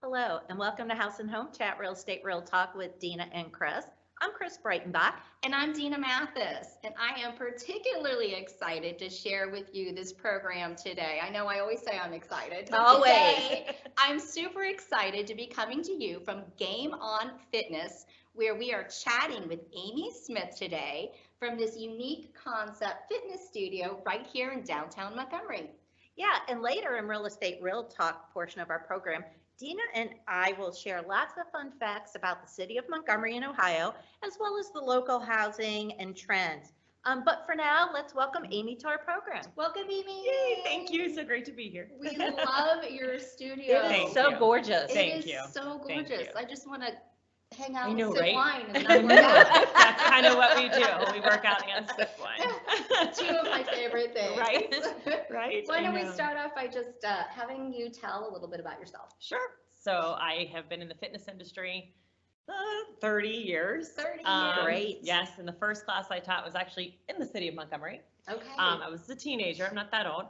Hello, and welcome to House and Home Chat Real Estate Real Talk with Dena and Chris. I'm Chris Breitenbach. And I'm Dena Mathis, and I am particularly excited to share with you this program today. I know I always say I'm excited, but Always. today I'm super excited to be coming to you from Game On Fitness, where we are chatting with Amy Smith today from this unique concept fitness studio right here in downtown Montgomery. Yeah, and later in Real Estate Real Talk portion of our program, Dena and I will share lots of fun facts about the city of Montgomery in Ohio, as well as the local housing and trends. But for now, let's welcome Amy to our program. Welcome, Amy. Yay, thank you. So great to be here. We love your studio. It is Thank so you. gorgeous. Thank It is you. so Thank gorgeous. you. I just want to hang out I know, and sip right? wine and I not work out. That's kind of what we do. We work out and sip wine. Two of my favorite things. Right? Right? Why I don't we know. start off by just having you tell a little bit about yourself? Sure. So I have been in the fitness industry 30 years. 30 Um, years. Great. Yes, and the first class I taught was actually in the city of Montgomery. Okay. I was a teenager. I'm not that old.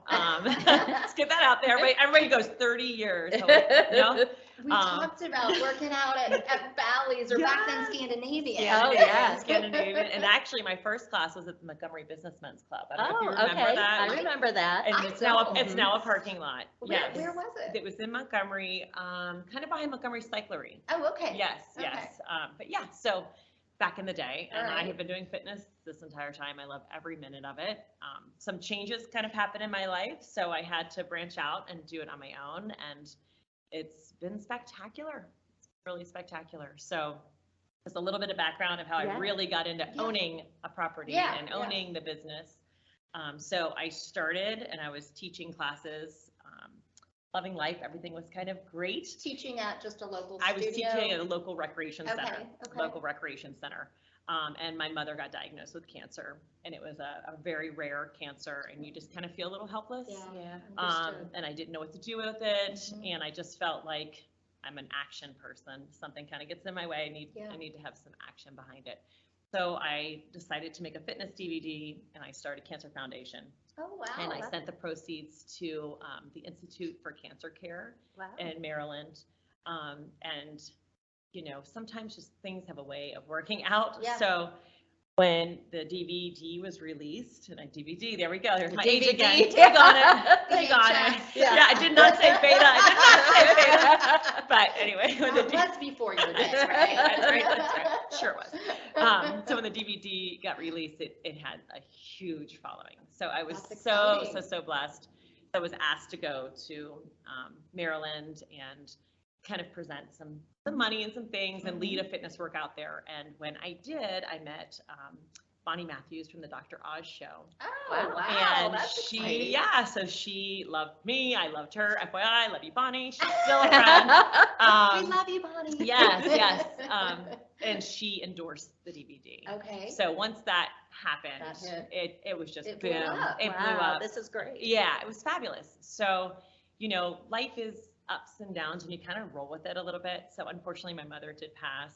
Let's get that out there. Everybody goes 30 years. So, you know? We talked about working out at Bally's or back then Scandinavian. Oh, yeah. Scandinavian. And actually, my first class was at the Montgomery Businessmen's Club. I don't know if you Oh, remember okay. that. I remember that. And I it's don't. now a parking lot. Yes. Where was it? It was in Montgomery, kind of behind Montgomery Cyclery. Oh, okay. Yes, Okay. yes. But yeah, so back in the day, and All I right. have been doing fitness this entire time. I love every minute of it. Some changes kind of happened in my life, so I had to branch out and do it on my own, and it's been spectacular. It's really spectacular. So just a little bit of background of how Yeah. I really got into Yeah. owning a property Yeah, and yeah. owning the business. So I started and I was teaching classes, loving life. Everything was kind of great. Teaching at just a local I was studio. teaching at a local recreation center, Okay. local recreation center. And my mother got diagnosed with cancer, and it was a very rare cancer, and you just kind of feel a little helpless. Yeah. Um, Understood. and I didn't know what to do with it, Mhm. and I just felt like I'm an action person. Something kind of gets in my way. Yeah. I need to have some action behind it. So I decided to make a fitness DVD, and I started Cancer Foundation, Oh, wow. and I sent the proceeds to the Institute for Cancer Care Wow. in Maryland. And, you know, sometimes just things have a way of working out. Yeah. So when the DVD was released, and DVD, there we go, there's The my age DVD. again. Take on it. Take on it. VHS. Yeah, I did not say beta. I did not say beta. But anyway, when the That's before your day, That's right? That's right. Sure it was. So when the DVD got released, it had a huge following. So I was That's so exciting. blessed. I was asked to go to Maryland and kind of present some money and some things and lead a fitness workout there. And when I did, I met Bonnie Matthews from the Dr. Oz show. Oh, wow. And That's she, exciting. yeah, so she loved me. I loved her. FYI, love you, Bonnie. She's still a friend. We love you, Bonnie. Yes, yes. And she endorsed the DVD. Okay. So once that happened, That hit. it was just It blew boom. up. It blew Wow, up. this is great. Yeah, it was fabulous. So, you know, life is ups and downs, and you kind of roll with it a little bit. So unfortunately, my mother did pass,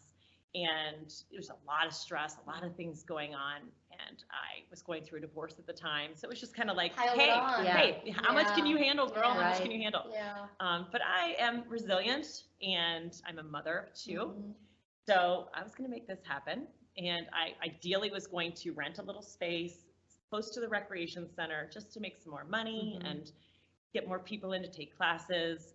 and there was a lot of stress, a lot of things going on, and I was going through a divorce at the time. So it was just kind of like, Piled hey, on. hey, how much can Yeah. you handle, girl? How much Right. can you handle? Yeah. But I am resilient, and I'm a mother of two. Mhm. So I was going to make this happen, and I ideally was going to rent a little space close to the recreation center just to make some more money and get more people in to take classes.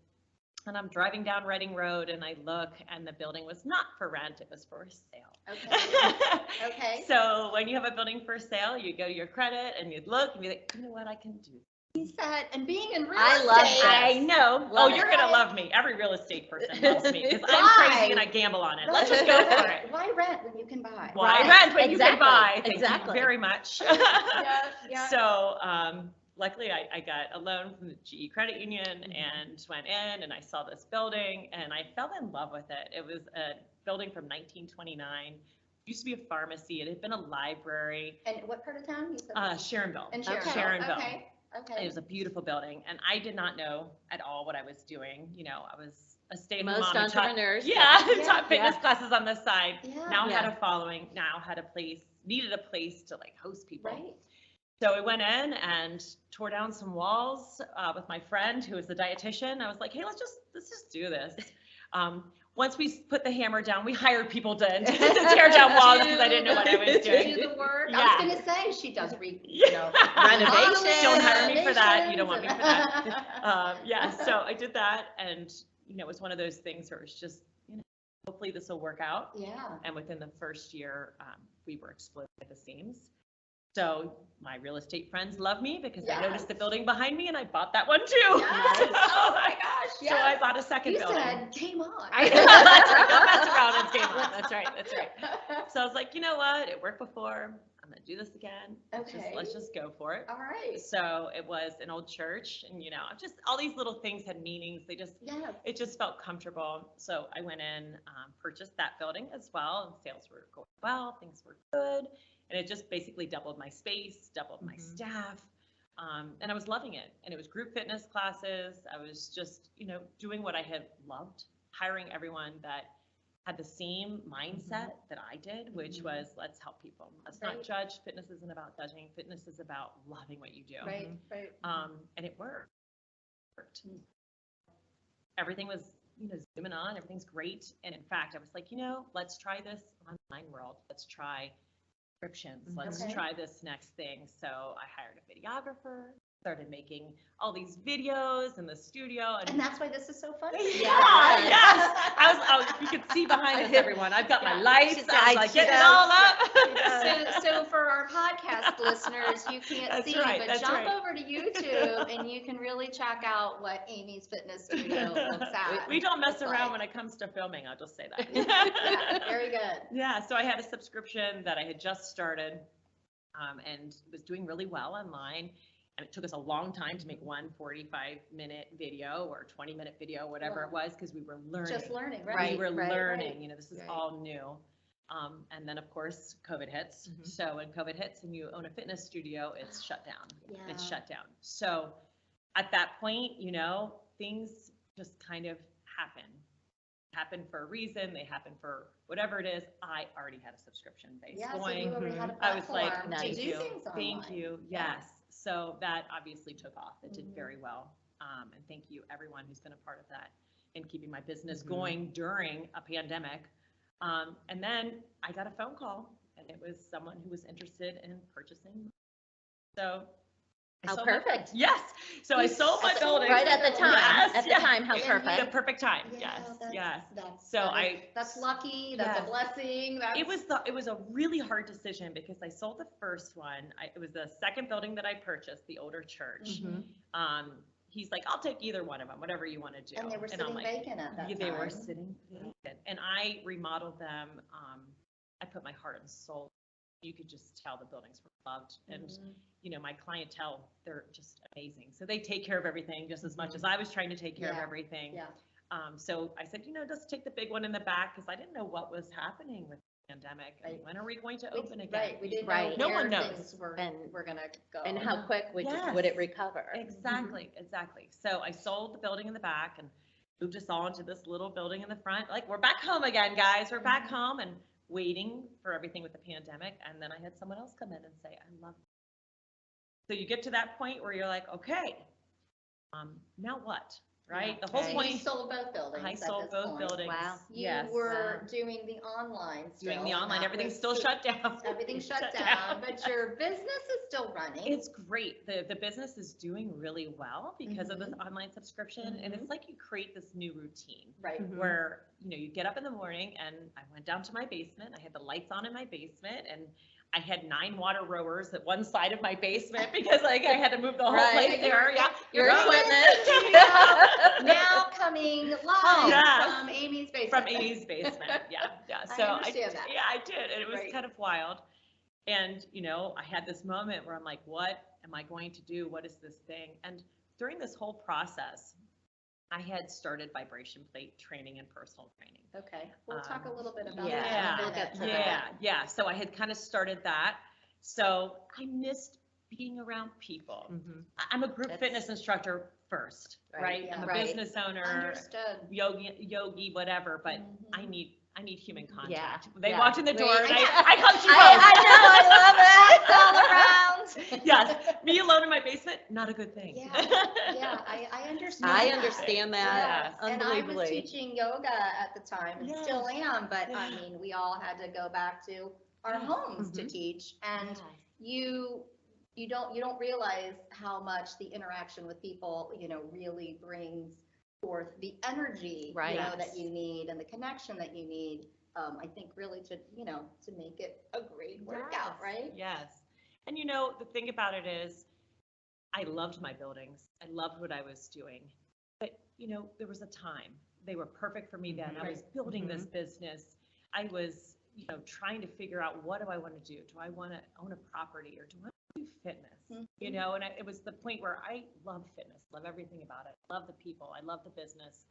And I'm driving down Reading Road, and I look, and the building was not for rent, it was for sale. Okay. Okay. So when you have a building for sale, you go to your credit, and you look, and be like, you know what, I can do. He said, and being in real I love estate. that. I know. Love You're it. going to love me. Every real estate person loves me because I'm Why? crazy and I gamble on it. Let's just go for it. Why rent when you can buy? Why Right. rent when you Exactly. can buy? Thank Exactly. you very much. Yeah. So luckily I got a loan from the GE Credit Union and went in, and I saw this building, and I fell in love with it. It was a building from 1929. It used to be a pharmacy. It had been a library. And what part of town? You said Sharonville. in Okay. Sharonville. Sharonville. Okay. Okay. It was a beautiful building, and I did not know at all what I was doing. You know, I was a stay-at-home Most mom. entrepreneurs. Yeah, Yeah. taught fitness Yeah. classes on the side. Yeah. Now had Yeah. a following. Now had a place. Needed a place to like host people. Right. So I went in and tore down some walls with my friend who was the dietitian. I was like, hey, let's just do this. Once we put the hammer down, we hired people to tear down walls because I didn't know what I was doing. Do the work. Yeah. I was going to say, she does Renovation. Don't hire me for that. You don't want me for that. renovations. Yeah, so I did that, and it was one of those things where it was just, hopefully this will work out. Yeah. And within the first year, we were exploding at the seams. So my real estate friends love me because I noticed the building behind me and I bought that one too. Yes. Oh my gosh. Yes. So I bought a second You building. said, game on. That's right. Don't mess around, it's game on. That's right. That's right. So I was like, you know what? It worked before. I'm gonna do this again. Okay. Let's just go for it. All right. So it was an old church, and just all these little things had meanings. It just felt comfortable. So I went in, purchased that building as well, and sales were going well, things were good, and it just basically doubled my space, doubled my staff, and I was loving it. And it was group fitness classes. I was just, doing what I had loved, hiring everyone that had the same mindset that I did, which was let's help people. Let's not judge. Fitness isn't about judging. Fitness is about loving what you do. Right. And it worked. Everything was, zooming on. Everything's great. And in fact, I was like, let's try this online world. Let's try subscriptions. Let's try this next thing. So I hired a videographer, started making all these videos in the studio. And that's why this is so fun. Yeah, yes. You could see behind us, everyone. I've got my lights. I was like getting it all up. So for our podcast listeners, you can't see, right, but that's jump right. over to YouTube and you can really check out what Amy's fitness studio looks at. We don't mess around when it comes to filming. I'll just say that. Yeah, very good. Yeah, so I had a subscription that I had just started, and was doing really well online. And it took us a long time to make one 45-minute video or 20-minute video, whatever it was, because we were learning. Just learning, right? We were learning. Right. This is all new. And then, of course, COVID hits. So when COVID hits and you own a fitness studio, it's shut down. Yeah. It's shut down. So at that point, things just kind of happen for a reason. They happen for whatever it is. I already had a subscription base going. So you already had a I was like, platform to thank do you. things online. Thank you. Yes. So that obviously took off. It did very well. And thank you everyone who's been a part of that in keeping my business going during a pandemic. And then I got a phone call, and it was someone who was interested in purchasing. So Perfect. Yes. So I sold my building. Right at the time. Yes, At the time, how perfect. The perfect time. Yeah, Yes. That's, that's lucky. That's a blessing. It was a really hard decision because I sold the first one. It was the second building that I purchased, the older church. He's like, I'll take either one of them, whatever you want to do. And they were sitting vacant at that time. They were sitting vacant. And I remodeled them. I put my heart and soul. You could just tell the buildings were loved. And, my clientele, they're just amazing. So they take care of everything just as much as I was trying to take care of everything. Yeah. So I said, just take the big one in the back because I didn't know what was happening with the pandemic. And when are we going to open again? Right. We didn't know No where one knows. things were going to go. And how quick would it recover? Exactly. So I sold the building in the back and moved us all into this little building in the front. Like, we're back home again, guys. We're back home and waiting for everything with the pandemic. And then I had someone else come in and say, I love it. So you get to that point where you're like, okay, now what? Right? The whole point. You sold both buildings. I sold both buildings. Wow. You were doing the online still. Doing the online. Everything's still shut down. Everything's shut down, but your business is still running. It's great. The business is doing really well because of this online subscription. And it's like you create this new routine. Right. Where, you get up in the morning, and I went down to my basement. I had the lights on in my basement, and I had 9 water rowers at one side of my basement because I had to move the whole place there. Yeah. Your equipment. Now coming live from Amy's basement. From Amy's basement. Yeah. So I understand that. Yeah, I did. And it was kind of wild. And, I had this moment where I'm like, what am I going to do? What is this thing? And during this whole process, I had started vibration plate training and personal training. Okay. We'll talk a little bit about that. We'll get to that. Yeah. So I had kind of started that. So I missed being around people. I'm a group fitness instructor first, right? Yeah. I'm a business owner, Understood. yogi, whatever, but I need human contact. Yeah. They walked in the door and Wait, I hugged you I know, I love it. It's all around. hands. Yes, me alone in my basement, not a good thing. Yeah, yeah, I understand. I that. understand that Yes, and I was unbelievably. teaching yoga at the time and still Yes. am, but I Yeah. mean, we all had to go back to our Yes. homes to Mhm. teach, and Yes. you don't realize how much the interaction with people, really brings forth the energy, Right. that Yes. you need and the connection that you need. I think really to make it a great workout, Yes. right? Yes. And the thing about it is, I loved my buildings. I loved what I was doing. But, there was a time. They were perfect for me then. I was building this business. I was, trying to figure out, what do I want to do? Do I want to own a property, or do I want to do fitness? Mhm. And it was the point where I love fitness, love everything about it, love the people, I love the business.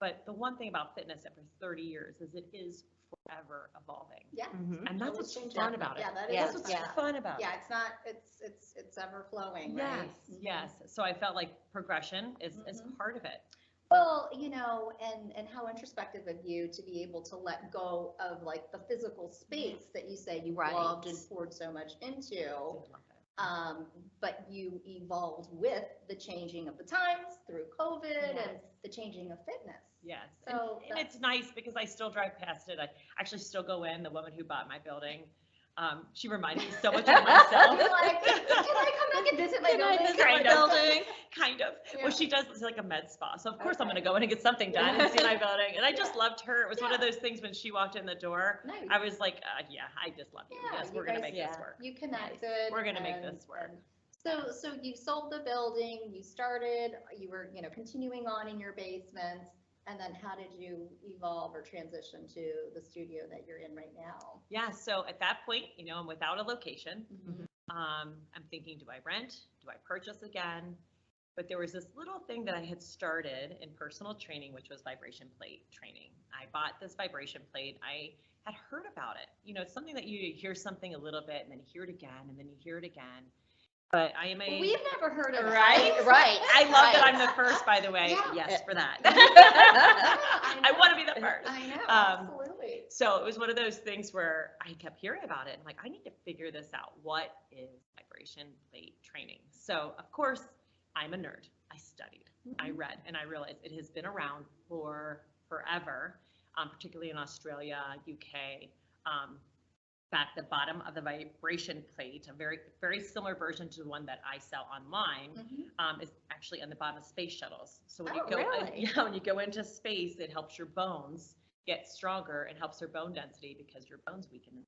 But the one thing about fitness after 30 years is it is forever evolving. Yeah. Mhm. And that's Always what's changing. fun about it. Yeah, that Yeah, That's what's yeah. fun about Yeah, it. it's not, it's ever flowing, Yes, right? Mhm. yes. So I felt like progression is Mhm. part of it. Well, and how introspective of you to be able to let go of like the physical space that you say you Right. loved and poured so much into. I love it. But you evolved with the changing of the times through COVID and Yes. the changing of fitness. Yes. So And it's nice because I still drive past it. I actually still go in. The woman who bought my building, she reminded me so much of myself. You're like, can I come back and visit my Can I building? visit my Kind of. building? Kind of. Yeah. Well, she does, it's like a med spa. So of course I'm Okay. going to go in and get something done and see my building. And I just Yeah. loved her. It was one of Yeah. those things when she walked in the door, Nice. I was like, yeah, I just love you. Yeah, Yes, you we're going to guys- make this yeah. work. You connected. We're gonna make and- this work. and So you sold the building, you started, you were, continuing on in your basement, and then how did you evolve or transition to the studio that you're in right now? Yeah. So at that point, I'm without a location. Mhm. I'm thinking, do I rent? Do I purchase again? But there was this little thing that I had started in personal training, which was vibration plate training. I bought this vibration plate. I had heard about it. It's something that you hear something a little bit and then you hear it again and then you hear it again. But I am Well, we've never heard of it. Right, right. I love that I'm the first, by the way. Yeah. Yes, for that. I I know. want to be the first. I know, Um, absolutely. So it was one of those things where I kept hearing about it. I'm like, I need to figure this out. What is vibration plate training? So of course, I'm a nerd. I studied, I read, and I realized it has been around for forever, particularly in Australia, UK. In fact, the bottom of the vibration plate, a very, very similar version to the one that I sell online, Mhm. is actually on the bottom of space shuttles. So when Oh, you go, really? when you go into space, it helps your bones get stronger and helps your bone density because your bones weaken.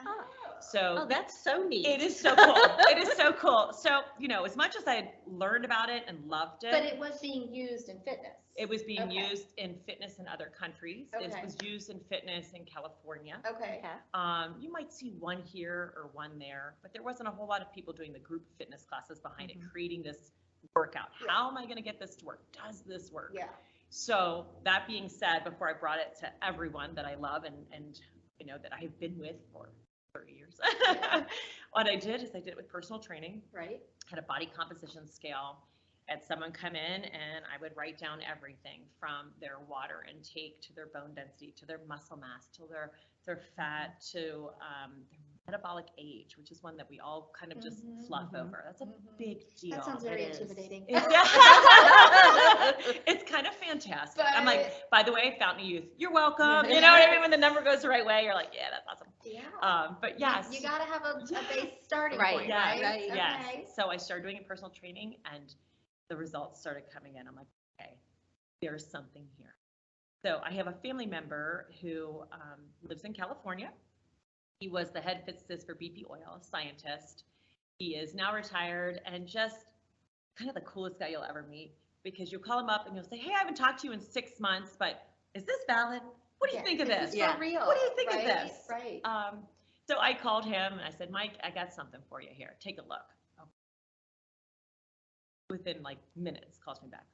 Oh. So Oh, that's so neat. it is so cool. It is so cool. So, as much as I learned about it and loved it, But it was being used in fitness. it was being Okay. used in fitness in other countries. It Okay. was used in fitness in California. Okay. Okay. You might see one here or one there, but there wasn't a whole lot of people doing the group fitness classes behind it, creating this workout. Yeah. How am I going to get this to work? Does this work? Yeah. So that being said, before I brought it to everyone that I love and that I have been with for 30 years, what I did is I did it with personal training, Right. had a body composition scale, had someone come in and I would write down everything from their water intake to their bone density to their muscle mass to their fat to their metabolic age, which is one that we all kind of just fluff over. That's a big deal. That sounds very It is. intimidating. It's kind of fantastic. But- I'm like, by the way, Fountain of Youth, you're welcome. You know what I mean? When the number goes the right way, you're like, yeah, that's awesome. Yeah. But yes. You gotta have a base starting Right, point, Yes, right? right. yes. Okay. So I started doing personal training and the results started coming in. I'm like, okay, there's something here. So I have a family member who lives in California. He was the head physicist for BP Oil, a scientist. He is now retired and just kind of the coolest guy you'll ever meet because you'll call him up and you'll say, hey, I haven't talked to you in 6 months, but is this valid? What do you think of Is this? Yeah. for real? What do you think of right? this? Right. So I called him and I said, Mike, I got something for you here. Take a look. Within like minutes, calls me back.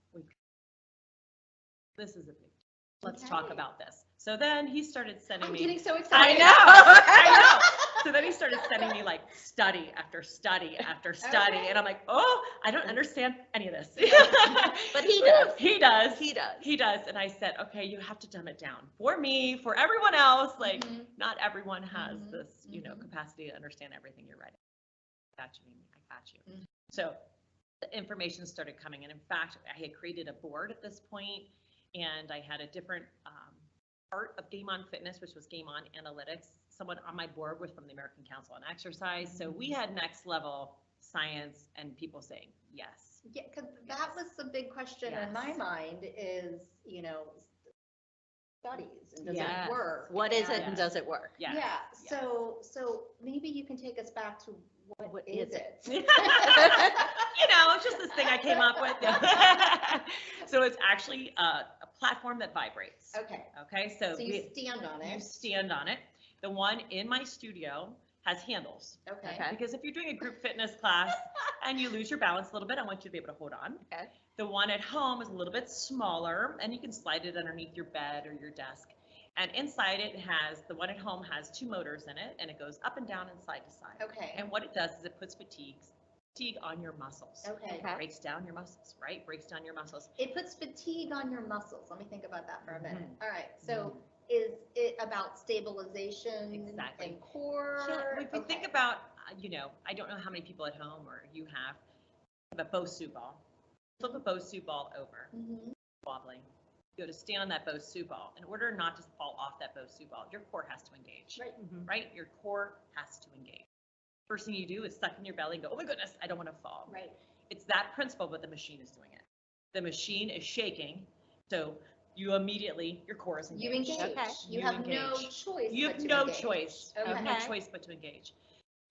This is a big deal. Let's talk Okay. about this. So then he started sending I'm me. getting so I excited. know, I know. So then he started sending me like study after study after study. Okay. And I'm like, oh, I don't understand any of this. But he does. He does. He does. He does. And I said, okay, you have to dumb it down for me, for everyone else. Like, Mhm. not everyone has Mhm. this, Mhm. capacity to understand everything you're writing. got you, Amy. I got you. So the information started coming. And in fact, I had created a board at this point, and I had a different part of Game On Fitness, which was Game On Analytics. Someone on my board was from the American Council on Exercise. So we had next level science and people saying yes. Yeah, because that was the big question in my mind is, you know, studies and does it work? What is it and does it work? Yeah. So maybe you can take us back to what is it? You know, it's just this thing I came up with. So it's actually a platform that vibrates. Okay. Okay. So you stand on it. You stand on it. The one in my studio has handles. Okay. Because if you're doing a group fitness class and you lose your balance a little bit, I want you to be able to hold on. Okay. The one at home is a little bit smaller, and you can slide it underneath your bed or your desk. And inside it has, the one at home has 2 motors in it, and it goes up and down and side to side. Okay. And what it does is it puts fatigue on your muscles. Okay. It breaks down your muscles, right? Breaks down your muscles. It puts fatigue on your muscles. Let me think about that for a minute. All right. So is it about stabilization Exactly. and core? Yeah, if you think about, you know, I don't know how many people at home or you have a Bosu ball. Flip a Bosu ball over, wobbling. You go to stand on that Bosu ball. In order not to fall off that Bosu ball, your core has to engage. Right. Right? Your core has to engage. First thing you do is suck in your belly and go, oh my goodness, I don't want to fall. Right. It's that principle, but the machine is doing it. The machine is shaking, so you immediately, your core is engaged. You engage. Okay. You have no choice. You but have to no engage. choice. You have no Okay. choice but to engage.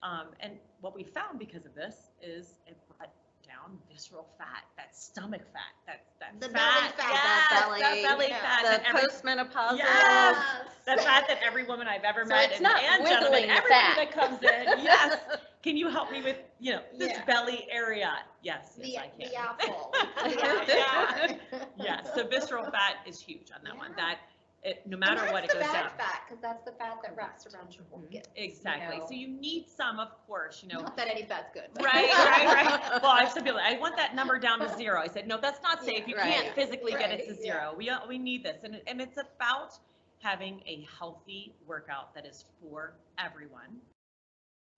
And what we found because of this is it brought down visceral fat, that stomach fat, that The fat, belly fat. yes, That belly, fat, The that every, postmenopausal. Yes. the fat that every woman I've ever So met it's not and wiggling gentlemen, the everybody fat. that comes in, yes. Can you help me with, you know, this Yeah. belly area? Yes, The, yes, I can. the apple. Yeah. Yes, so visceral fat is huge on that one. Yeah. That no matter what, it goes That's the down. bad fat, because that's the fat that wraps around your organs. Exactly. You know? So you need some, of course, you know. Not that any fat's good. but- Right. Well, I said, I want that number down to 0. I said, no, that's not safe. Yeah, You right. can't physically get it to Right, 0. We need this, and it's about having a healthy workout that is for everyone.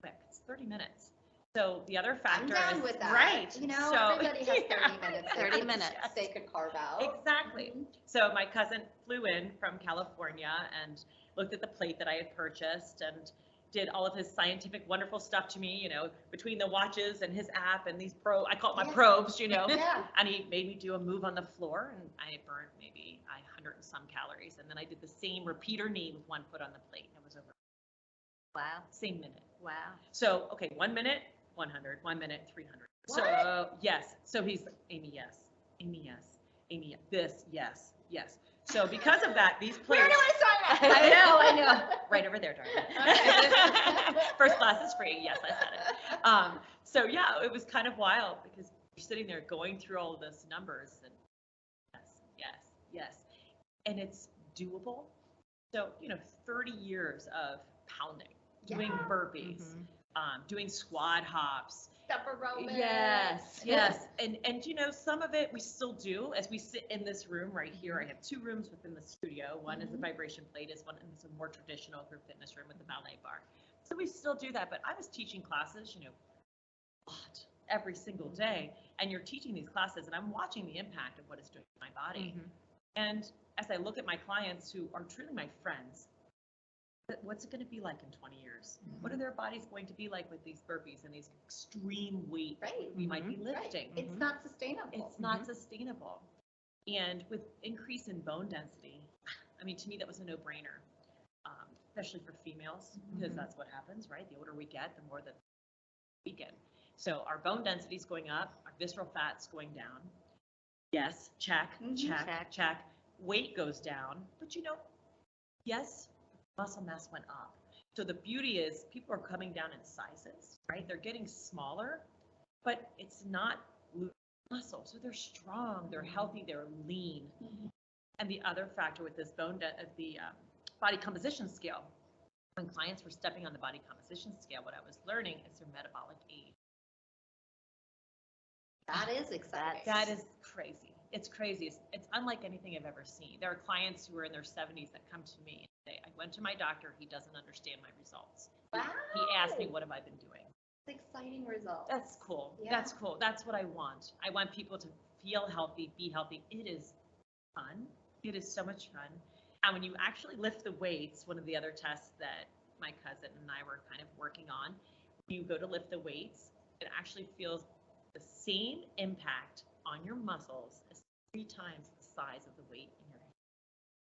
Quick, it's 30 minutes. So the other I'm factor down is with that. right. You know, So- everybody has 30 minutes. they 30 could- minutes. They could carve out. Exactly. So my cousin flew in from California and looked at the plate that I had purchased and did all of his scientific, wonderful stuff to me, you know, between the watches and his app and these I call it my Yeah. probes, you know. Yeah. And he made me do a move on the floor, and I burned maybe 100 and some calories. And then I did the same repeater knee with 1 foot on the plate. And it was over. Wow. Same minute. Wow. So, okay, 1 minute, 100, 1 minute, 300. What? So, yes. So he's like, Amy, yes. Amy, yes. Amy, this, yes, yes. So because of that, these plates. Where do I sign up? I know. Right over there, darling. Okay. First class is free. Yes, I said it. So yeah, it was kind of wild because you're sitting there going through all of those numbers and yes. And it's doable. So, you know, 30 years of pounding, doing Yeah. burpees, doing squat hops. Step aerobics. Yes. And you know, some of it we still do as we sit in this room right here. I have 2 rooms within the studio. One is a vibration plate, is one is a more traditional group fitness room with a ballet bar. So we still do that, but I was teaching classes, you know, a lot every single day. And you're teaching these classes and I'm watching the impact of what it's doing to my body. And as I look at my clients who are truly my friends, what's it going to be like in 20 years? What are their bodies going to be like with these burpees and these extreme weight Right. we might be lifting? Right. It's not sustainable. It's not sustainable. And with increase in bone density, I mean, to me, that was a no-brainer, especially for females, because that's what happens, right? The older we get, the more that we weaken. So our bone density is going up, our visceral fat's going down. Yes, check. Weight goes down, but you know, yes, muscle mass went up. So the beauty is people are coming down in sizes, right? They're getting smaller, but it's not muscle. So they're strong, they're healthy, they're lean. And the other factor with this body composition scale, when clients were stepping on the body composition scale, what I was learning is their metabolic age. That is exciting. That is crazy. It's crazy. It's unlike anything I've ever seen. There are clients who are in their 70s that come to me and say, I went to my doctor, he doesn't understand my results. Wow. He asked me, what have I been doing? Exciting results. That's cool. Yeah. That's cool. That's what I want. I want people to feel healthy, be healthy. It is fun. It is so much fun. And when you actually lift the weights, one of the other tests that my cousin and I were kind of working on, when you go to lift the weights, it actually feels the same impact on your muscles as 3 times the size of the weight in your hand.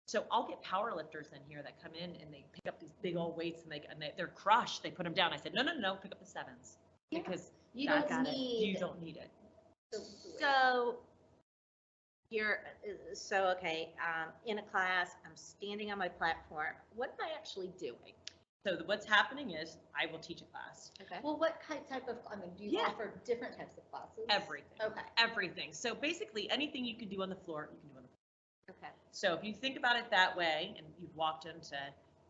So I'll get power lifters in here that come in and they pick up these big old weights and they're crushed. They put them down. I said, no, pick up the 7s. Yeah. Because You Got don't it. need. you don't need it. So okay, in a class, I'm standing on my platform. What am I actually doing? So what's happening is I will teach a class. Okay. Well, what type of, I mean, do you Yeah. offer different types of classes? Everything. Okay. Everything. So basically anything you can do on the floor, you can do on the floor. Okay. So if you think about it that way, and you've walked into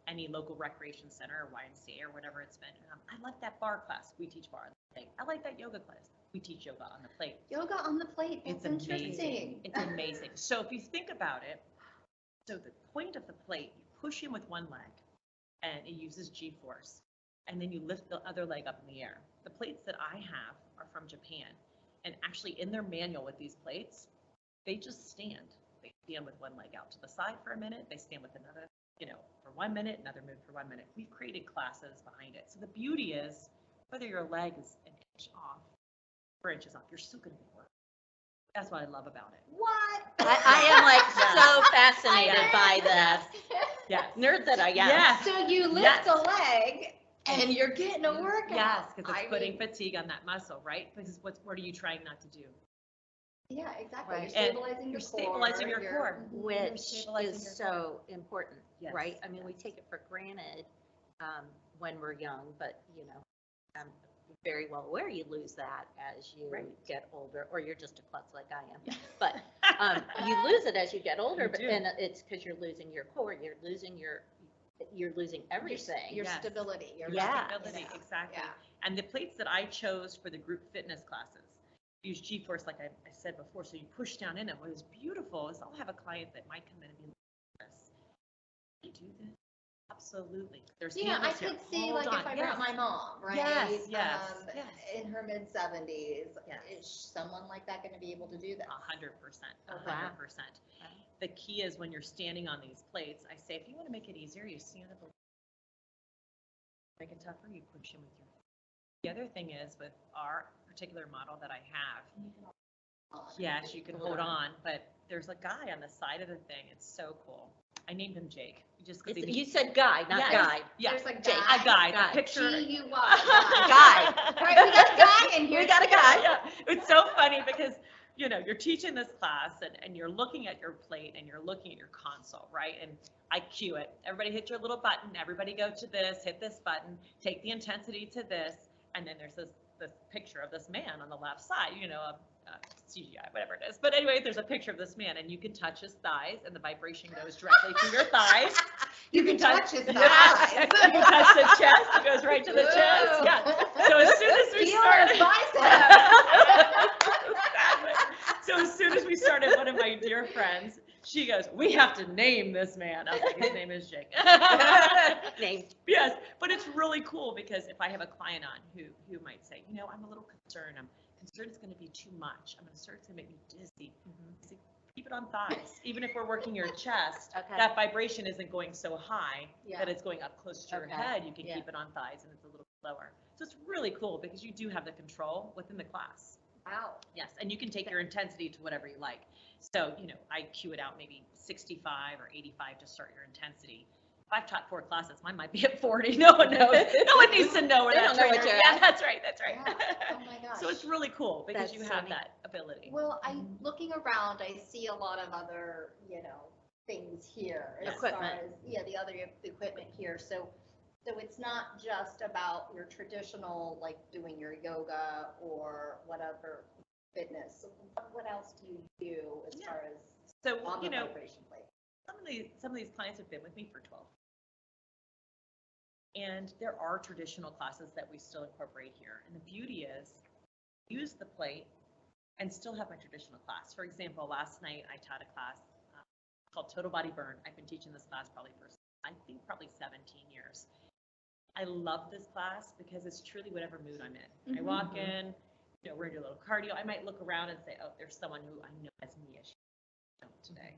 any local recreation center or YMCA or whatever it's been, I like that bar class. We teach bar on the plate. I like that yoga class. We teach yoga on the plate. Yoga on the plate. That's It's amazing. interesting. It's amazing. So if you think about it, so the point of the plate, you push in with one leg and it uses G-force. And then you lift the other leg up in the air. The plates that I have are from Japan. And actually in their manual with these plates, they just stand. They stand with one leg out to the side for a minute. They stand with another, for 1 minute, another move for 1 minute. We've created classes behind it. So the beauty is, whether your leg is an inch off, 4 inches off, you're still going to be working. That's what I love about it. What? I am like Yes. so fascinated by Yes. this. Yes. Nerd that I am. Yes. So you lift Yes. a leg and you're getting a workout. Yes, because I it's putting mean, fatigue on that muscle, right? Because what are you trying not to do? Yeah, exactly. Right. You're And stabilizing you're your core. stabilizing your core. Which stabilizing is your so important, Yes, right? I mean, we yes. take it for granted when we're young, but I'm very well aware you lose that as you Right. get older, or you're just a klutz like I am. But you lose it as you get older, You but do. and it's because you're losing your core, you're losing everything. Your Yes. stability. Your Yeah. Stability, Yeah. exactly. Yeah. And the plates that I chose for the group fitness classes use G-force, like I said before. So you push down in it. What is beautiful is I'll have a client that might come in and be like, "This, can you do this?" Absolutely. There's Yeah, I handles here. could see, Hold like, if on. I Yes. brought my mom, right? Yes, yes, yes. In her mid-70s, Yes. is someone like that going to be able to do that? 100%. Okay. 100%. The key is when you're standing on these plates, I say, if you want to make it easier, you stand up. Make it tougher, you push in with your. The other thing is with our particular model that I have, yes, you can hold on, but there's a guy on the side of the thing. It's so cool. I named him Jake. Just because You said guy, not Yes. guy. Yeah, There's a Jake, guy. a guy. Guy. The picture. G-U-Y. Guy. Right, we got a guy in here. We got a too. guy. Yeah, it's so funny because you're teaching this class and you're looking at your plate and you're looking at your console, right? And I cue it. Everybody hit your little button. Everybody go to this, hit this button, take the intensity to this, and then there's this picture of this man on the left side, CGI, whatever it is. But anyway, there's a picture of this man and you can touch his thighs and the vibration goes directly to your thighs. You can touch his Yes. thighs. You can touch the chest. It goes right to the chest. Yeah. So as soon as we Feel started. his biceps. Exactly. So as soon as we started, one of my dear friends, she goes, "We have to name this man." I was like, "His name is Jake." Name. Yes, but it's really cool because if I have a client on who might say, I'm a little concerned. I'm concerned it's going to be too much. I'm concerned it's going to make me dizzy. I say, keep it on thighs. Even if we're working your chest, Okay. that vibration isn't going so high Yeah. that it's going up close to your Okay. head. You can Yeah. keep it on thighs and it's a little lower. So it's really cool because you do have the control within the class. Wow. Yes, and you can take your intensity to whatever you like. So, I cue it out maybe 65 or 85 to start your intensity. If I've taught 4 classes, mine might be at 40. No one knows. No one needs to know where They that don't know what trigger. you're Yeah, at. that's right. That's right. Yeah. Oh my gosh. So it's really cool because That's you so have neat. that ability. Well, looking around, I see a lot of other, things here. As Equipment. far as, the other equipment here. So it's not just about your traditional, like doing your yoga or whatever fitness. What else do you do as Yeah. far as So, on the vibration plate? some of these clients have been with me for 12. And there are traditional classes that we still incorporate here. And the beauty is use the plate and still have my traditional class. For example, last night I taught a class called Total Body Burn. I've been teaching this class probably for, I think, probably 17 years. I love this class because it's truly whatever mood I'm in. I walk in, we're gonna do a little cardio. I might look around and say, oh, there's someone who I know has knee issues today.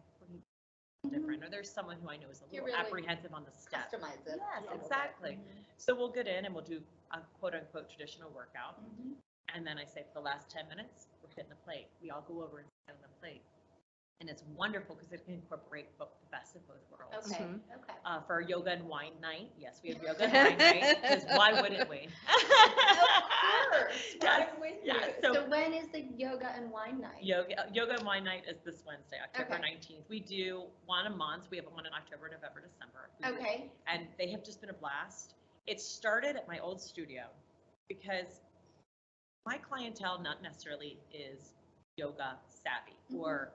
Different, or there's someone who I know is a little really apprehensive on the step. Customize it. Yes, a little exactly. bit. So we'll get in and we'll do a quote unquote traditional workout. And then I say for the last 10 minutes, we're hitting the plate. We all go over and sit on the plate. And it's wonderful because it can incorporate both the best of both worlds. Okay, okay. For our yoga and wine night, yes, we have yoga and wine night, because why wouldn't we? Of course. Yes, I'm with yeah, you. so- So when is the yoga and wine night? Yoga and wine night is this Wednesday, October Okay. 19th. We do one a month. We have one in October, November, December. We do- Okay. And they have just been a blast. It started at my old studio because my clientele not necessarily is yoga savvy, or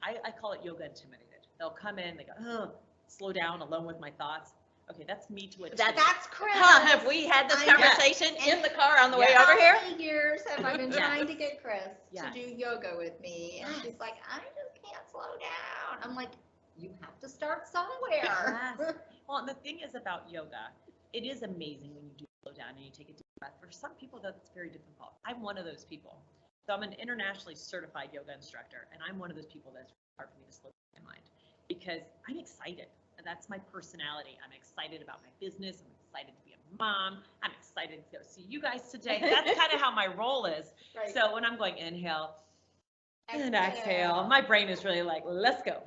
I call it yoga intimidated. They'll come in, they go, oh, slow down, alone with my thoughts. Okay, that's me to a T. That's Chris. Have we had this I know. conversation in the car on the way Yeah. over here? How many years have I been Yes. trying to get Chris Yes. to do yoga with me? And Yes. she's like, I just can't slow down. I'm like, you have to start somewhere. Yes. Well, and the thing is about yoga, it is amazing when you do slow down and you take a deep breath. For some people, that's very difficult. I'm one of those people. So I'm an internationally certified yoga instructor, and I'm one of those people that's hard for me to slow down my mind because I'm excited. And that's my personality. I'm excited about my business. I'm excited to be a mom. I'm excited to go see you guys today. That's kind of how my role is. Right. So when I'm going inhale and exhale, my brain is really like, let's go.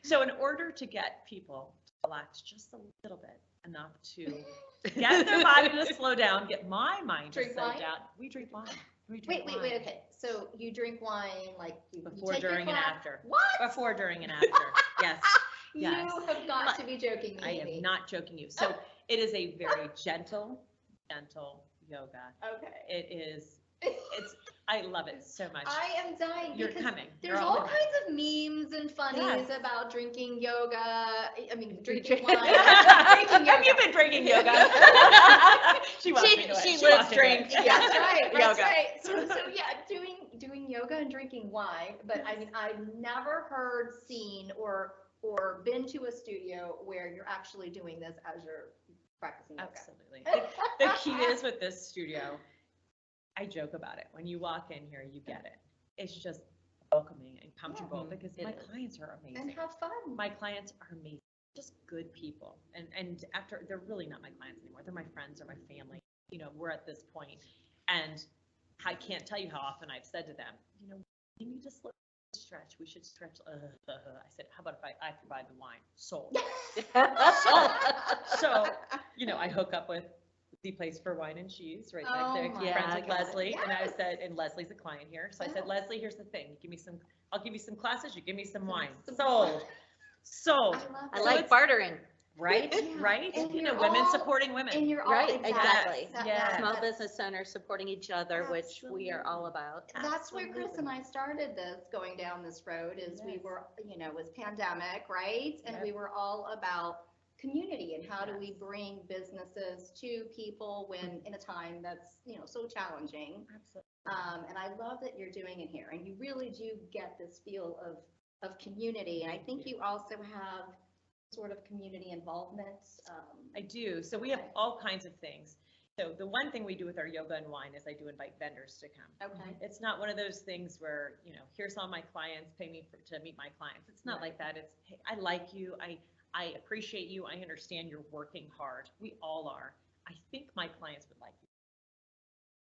So in order to get people to relax just a little bit, enough to get their body to slow down, get my mind to Drink slow wine? down, we drink wine. We Wait, drink wait, wine. okay. So you drink wine like you Before, take your during, and class- after. What? Before, during, and after. Yes. Yes. You have got to be joking me. I am not joking you. So it is a very gentle yoga. Okay. It is, I love it so much. I am dying You're because coming. there's You're all coming. kinds of memes and funnies Yes. about drinking yoga. I mean, Drinking- drinking wine. Drinking Have you yoga. been drinking yoga? She wants me to do it. She She lives wants me to do it. drink. That's right. That's Yoga. right. So yeah, doing yoga and drinking wine. But I mean, I've never heard, seen, or been to a studio where you're actually doing this as you're practicing yoga. Absolutely. The key is with this studio, I joke about it. When you walk in here, you get it. It's just welcoming and comfortable Yeah. because It my is. clients are And amazing. have fun. My clients are amazing, just good people. And after, they're really not my clients anymore. They're my friends or my family. We're at this point. And I can't tell you how often I've said to them, we need to stretch. We should stretch. I said, how about if I provide the wine? Sold. So, I hook up with the place for wine and cheese right Oh next my to friends like God. Leslie. And I Yes. said, and Leslie's a client here. So I said, Yes. Leslie, here's the thing. I'll give you some classes. You give me some wine. Some Sold. wine. Sold. love I it. like bartering. Right? Yeah. Right? And you're Women all- supporting women. And you're all Right, exactly. Yes. Small business owners supporting each other, which we are all about. That's where Chris and I started this, going down this road, is we Yes. were, it was pandemic, right? And Yep. we were all about community and how do we Yes. bring businesses to people when, in a time that's, so challenging. Absolutely. And I love that you're doing it here, and you really do get this feel of community. And I think you also have sort of community involvement. I do. So we have Okay. all kinds of things. So the one thing we do with our yoga and wine is I do invite vendors to come. Okay. It's not one of those things where, here's all my clients, pay me to meet my clients. It's not Right. like that. It's, hey, I like you. I appreciate you. I understand you're working hard. We all are. I think my clients would like you.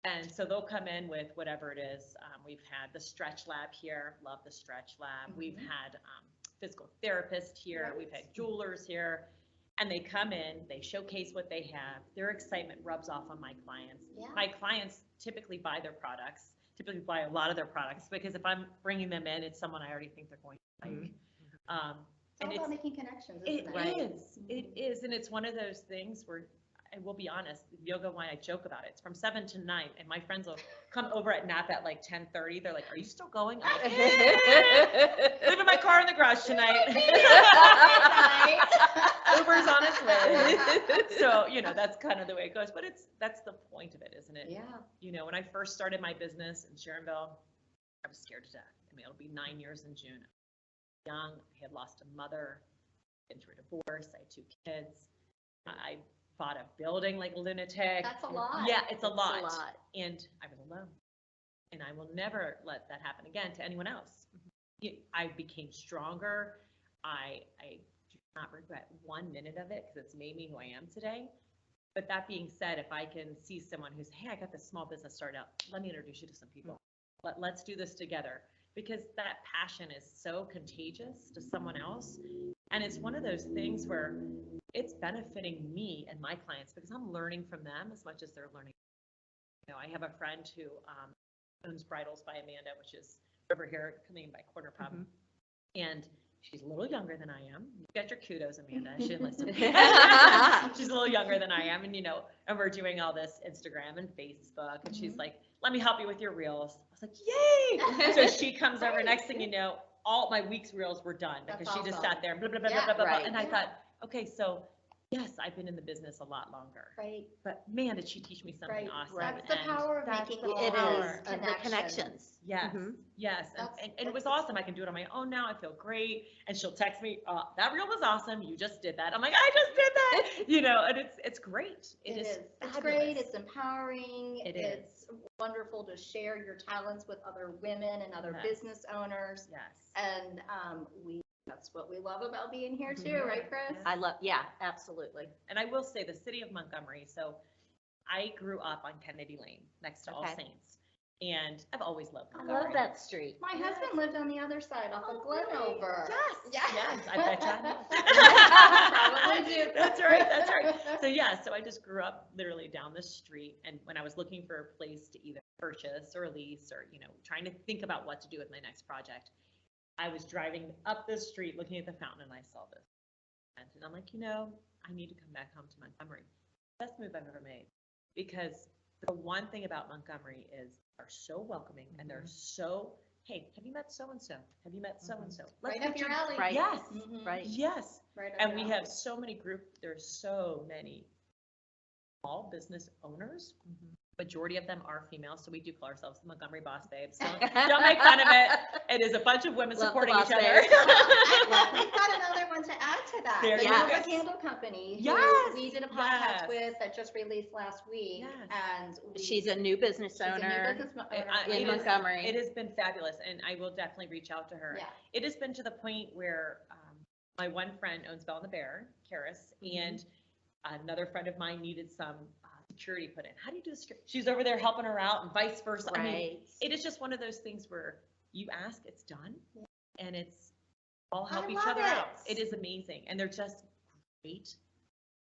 And so they'll come in with whatever it is. We've had the stretch lab here. Love the stretch lab. We've Mhm. had physical therapist here. Right. We've had jewelers here. And they come in, they showcase what they have. Their excitement rubs off on my clients. Yeah. My clients typically buy their products, typically buy a lot of their products, because if I'm bringing them in, it's someone I already think they're going to like. It's all And about it's, making connections, it isn't it? Right. is, it is, and it's one of those things where, I will be honest, yoga wine, I joke about it. It's from 7 to 9, and my friends will come over at nap at like 10:30. They're like, "Are you still going?" I'm like, "Leaving my car in the garage tonight." Uber's on its way. So, that's kind of the way it goes. But that's the point of it, isn't it? Yeah. When I first started my business in Sharonville, I was scared to death. I mean, it'll be 9 years in June. Young, I had lost a mother, been through a divorce, I had 2 kids. I bought a building like a lunatic. That's a lot. Yeah, it's a lot. It's a lot. And I was alone. And I will never let that happen again to anyone else. I became stronger. I do not regret 1 minute of it because it's made me who I am today. But that being said, if I can see someone who's, hey, I got this small business started out, let me introduce you to some people. Let's do this together. Because that passion is so contagious to someone else. And it's one of those things where it's benefiting me and my clients because I'm learning from them as much as they're learning. I have a friend who owns Bridals by Amanda, which is over here coming by Corner Pub. And she's a little younger than I am. You got your kudos, Amanda. She didn't listen. She's a little younger than I am. And, and we're doing all this Instagram and Facebook. And she's like, let me help you with your reels. I was like, yay. So she comes over. Next thing you know, all my week's reels were done because she just sat there and blah, blah, blah, blah, blah, blah. And I thought, okay, so yes, I've been in the business a lot longer. Right. But man, did she teach me something awesome. That's the power of making it is the connections. Yes, yes. And it was awesome. I can do it on my own now. I feel great. And she'll text me, that reel was awesome. You just did that. I'm like, I just did that. And it's great. It is. It's great. It's empowering. It's wonderful to share your talents with other women and other business owners. Yes. And that's what we love about being here too, right, Chris? Absolutely. And I will say the city of Montgomery. So I grew up on Kennedy Lane next to All Saints. And I've always loved Montgomery. I love that street. My husband lived on the other side off of Glenover. Yes, I bet you. Probably do. That's right. So I just grew up literally down the street. And when I was looking for a place to either purchase or lease or, trying to think about what to do with my next project, I was driving up the street looking at the fountain and I saw this. And I'm like, I need to come back home to Montgomery. Best move I've ever made. Because the one thing about Montgomery is they're so welcoming and they're so, hey, have you met so-and-so? Have you met so-and-so? Right up your alley. Right. Yes. Right. Yes. Right up And your we alley. have so many there's so many small business owners. Majority of them are female, so we do call ourselves the Montgomery Boss Babes. Don't make fun of it. It is a bunch of women Love supporting the each Boss other. We've got another one to add to that. There The you Nova go. Candle Company, who Yes. we did a podcast with that just released last week. Yes. And She's a new business owner in Montgomery. It has been fabulous, and I will definitely reach out to her. Yeah. It has been to the point where my one friend owns Bell and the Bear, Karis, and another friend of mine needed some security put in. How do you do the security? She's over there helping her out and vice versa. Right. I mean, it is just one of those things where you ask, it's done, and it's all help each other out. It is amazing, and they're just great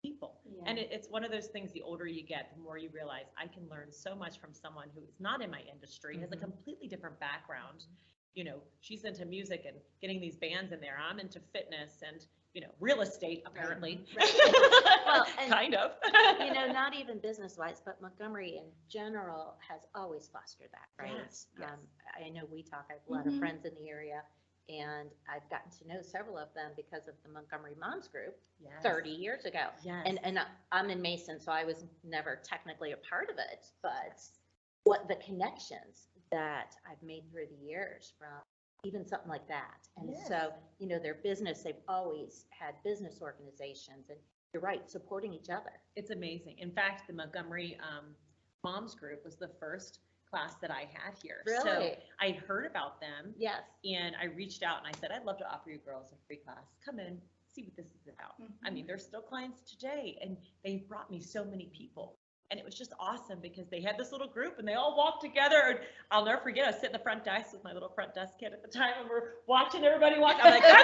people. Yeah. And it's one of those things, the older you get, the more you realize I can learn so much from someone who is not in my industry, has a completely different background. She's into music and getting these bands in there. I'm into fitness and, real estate, apparently. Well, and, kind of. Not even business-wise, but Montgomery in general has always fostered that, right? Yes. I know we talk, I have a lot of friends in the area, and I've gotten to know several of them because of the Montgomery Moms Group 30 years ago. Yes. And I'm in Mason, so I was never technically a part of it, but what the connections that I've made through the years from even something like that. And so, their business, they've always had business organizations, and you're right, supporting each other. It's amazing. In fact, the Montgomery Moms Group was the first class that I had here. Really? So I heard about them. Yes. And I reached out and I said, I'd love to offer you girls a free class. Come in, see what this is about. I mean, they're still clients today, and they brought me so many people. And it was just awesome because they had this little group and they all walked together. And I'll never forget, I was sitting in the front desk with my little front desk kid at the time, and we're watching everybody walk. I'm like, that's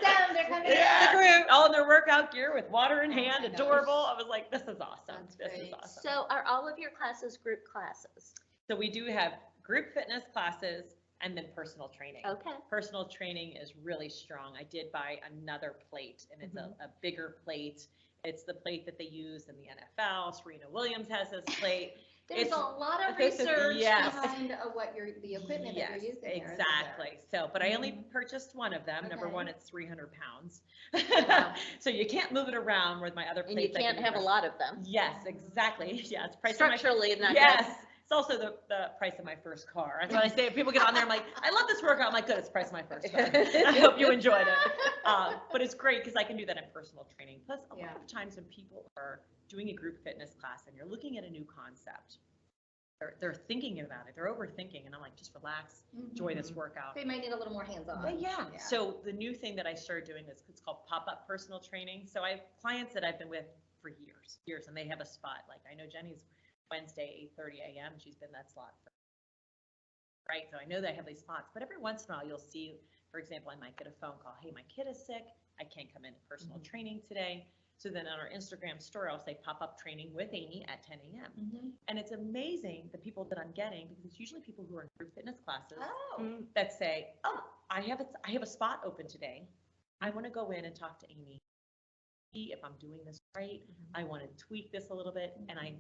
them, they're coming in. The group, all in their workout gear with water in hand, adorable. I was like, this is awesome. This is awesome. So are all of your classes group classes? So we do have group fitness classes and then personal training. Okay. Personal training is really strong. I did buy another plate, and it's a bigger plate. It's the plate that they use in the NFL. Serena Williams has this plate. There's a lot of research behind the equipment that you're using there. Exactly. So, but I only purchased one of them. Okay. Number one, it's 300 pounds. So you can't move it around with my other plates. And you can't have a lot of them. Yes, exactly. Yeah, it's price structurally of not yes. good. It's also the price of my first car. That's what I say. People get on there, I'm like, I love this workout. I'm like, good, it's the price of my first car. I hope you enjoyed it. But it's great because I can do that in personal training. Plus, a Yeah. lot of times when people are doing a group fitness class and you're looking at a new concept, they're thinking about it, they're overthinking, and I'm like, just relax, enjoy this workout. They might need a little more hands-on. Yeah. So the new thing that I started doing is it's called pop-up personal training. So I have clients that I've been with for years, and they have a spot. Like I know Jenny's Wednesday, 8:30 a.m. She's been that slot for, right? So I know they have these spots, but every once in a while you'll see, for example, I might get a phone call. Hey, my kid is sick. I can't come into personal training today. So then on our Instagram story, I'll say pop-up training with Amy at 10 a.m. And it's amazing the people that I'm getting, because it's usually people who are in group fitness classes that say, oh, I have a spot open today. I want to go in and talk to Amy, see if I'm doing this right. I want to tweak this a little bit, and I